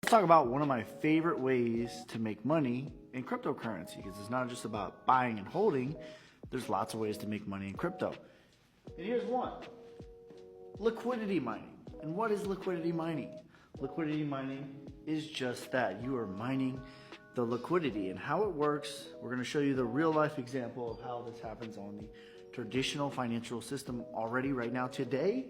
Let's talk about one of my favorite ways to make money in cryptocurrency, because it's not just about buying and holding. There's lots of ways to make money in crypto. And here's one: liquidity mining. And what is liquidity mining? Liquidity mining is just that. You are mining the liquidity. And how it works, we're going to show you the real life example of how this happens on the traditional financial system already right now today.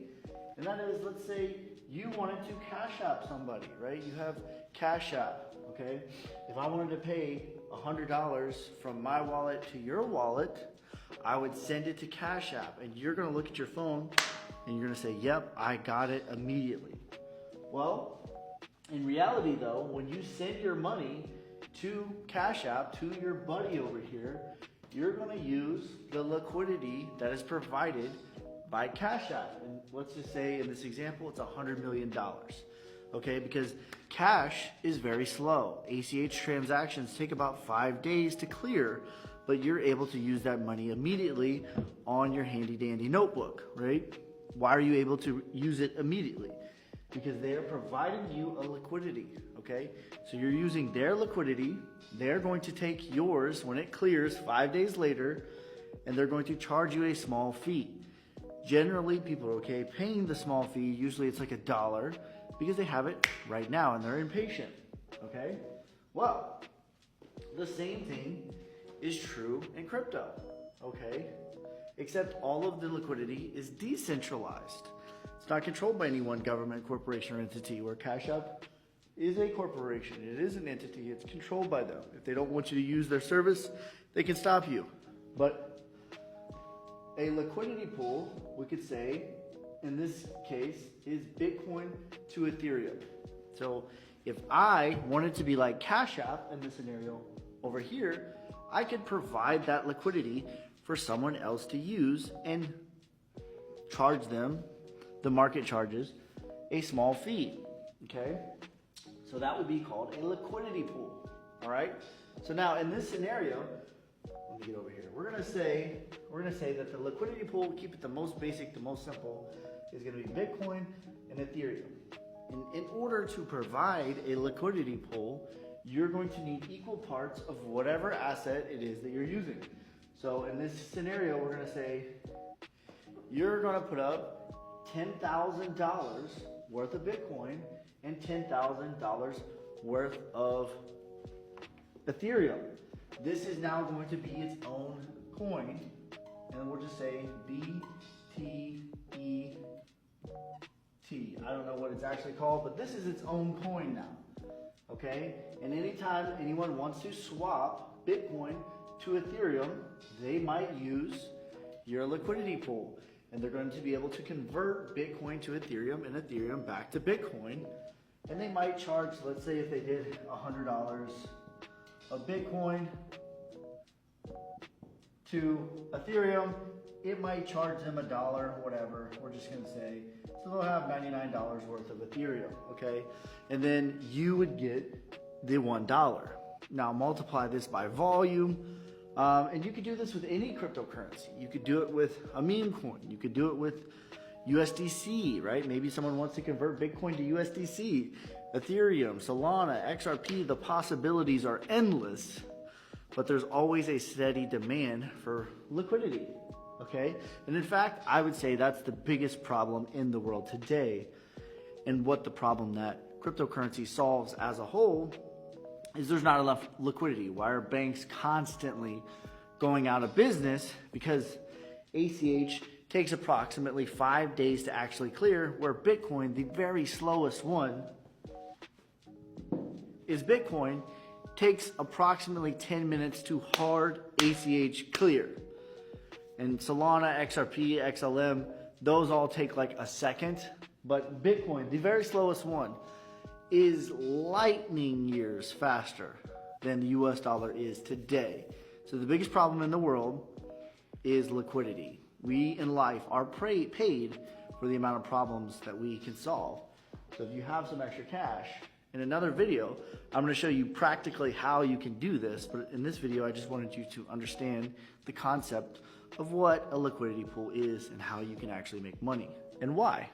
And that is, let's say you wanted to Cash App somebody, right? You have Cash App, okay? If I wanted to pay $100 from my wallet to your wallet, I would send it to Cash App, and you're gonna look at your phone and you're gonna say, yep, I got it immediately. Well, in reality though, when you send your money to Cash App, to your buddy over here, you're gonna use the liquidity that is provided by Cash App. And let's just say in this example, it's $100 million. Okay, because cash is very slow. ACH transactions take about 5 days to clear, but you're able to use that money immediately on your handy dandy notebook, right? Why are you able to use it immediately? Because they are providing you a liquidity, okay? So you're using their liquidity. They're going to take yours when it clears 5 days later, and they're going to charge you a small fee. Generally, people are okay paying the small fee. Usually it's like $1 because they have it right now and they're impatient, okay? Well, the same thing is true in crypto, okay? Except all of the liquidity is decentralized. It's not controlled by any one government, corporation, or entity, where Cash App is a corporation. It is an entity. It's controlled by them. If they don't want you to use their service, they can stop you. But a liquidity pool, we could say, in this case, is Bitcoin to Ethereum. So if I wanted to be like Cash App in this scenario over here, I could provide that liquidity for someone else to use and charge them, the market charges, a small fee, okay? So that would be called a liquidity pool, all right? So now in this scenario, let me get over here. We're gonna say that the liquidity pool, keep it the most basic, the most simple, is gonna be Bitcoin and Ethereum. And in order to provide a liquidity pool, you're going to need equal parts of whatever asset it is that you're using. So in this scenario, we're gonna say you're gonna put up $10,000 worth of Bitcoin and $10,000 worth of Ethereum. This is now going to be its own coin, and we'll just say BTET. I don't know what it's actually called, but this is its own coin now, okay? And anytime anyone wants to swap Bitcoin to Ethereum, they might use your liquidity pool, and they're going to be able to convert Bitcoin to Ethereum and Ethereum back to Bitcoin, and they might charge, let's say if they did $100 of Bitcoin to Ethereum, it might charge them $1, whatever, we're just gonna say. So they'll have $99 worth of Ethereum, okay? And then you would get the $1. Now multiply this by volume, and you could do this with any cryptocurrency. You could do it with a meme coin. You could do it with USDC, right? Maybe someone wants to convert Bitcoin to USDC. Ethereum, Solana, XRP, the possibilities are endless, but there's always a steady demand for liquidity, okay? And in fact, I would say that's the biggest problem in the world today. And what the problem that cryptocurrency solves as a whole is there's not enough liquidity. Why are banks constantly going out of business? Because ACH takes approximately 5 days to actually clear, where Bitcoin, the very slowest one, is Bitcoin, takes approximately 10 minutes to hard ACH clear. And Solana, XRP, XLM, those all take like a second. But Bitcoin, the very slowest one, is lightning years faster than the US dollar is today. So the biggest problem in the world is liquidity. We in life are paid for the amount of problems that we can solve. So if you have some extra cash, in another video, I'm going to show you practically how you can do this. But in this video, I just wanted you to understand the concept of what a liquidity pool is and how you can actually make money and why.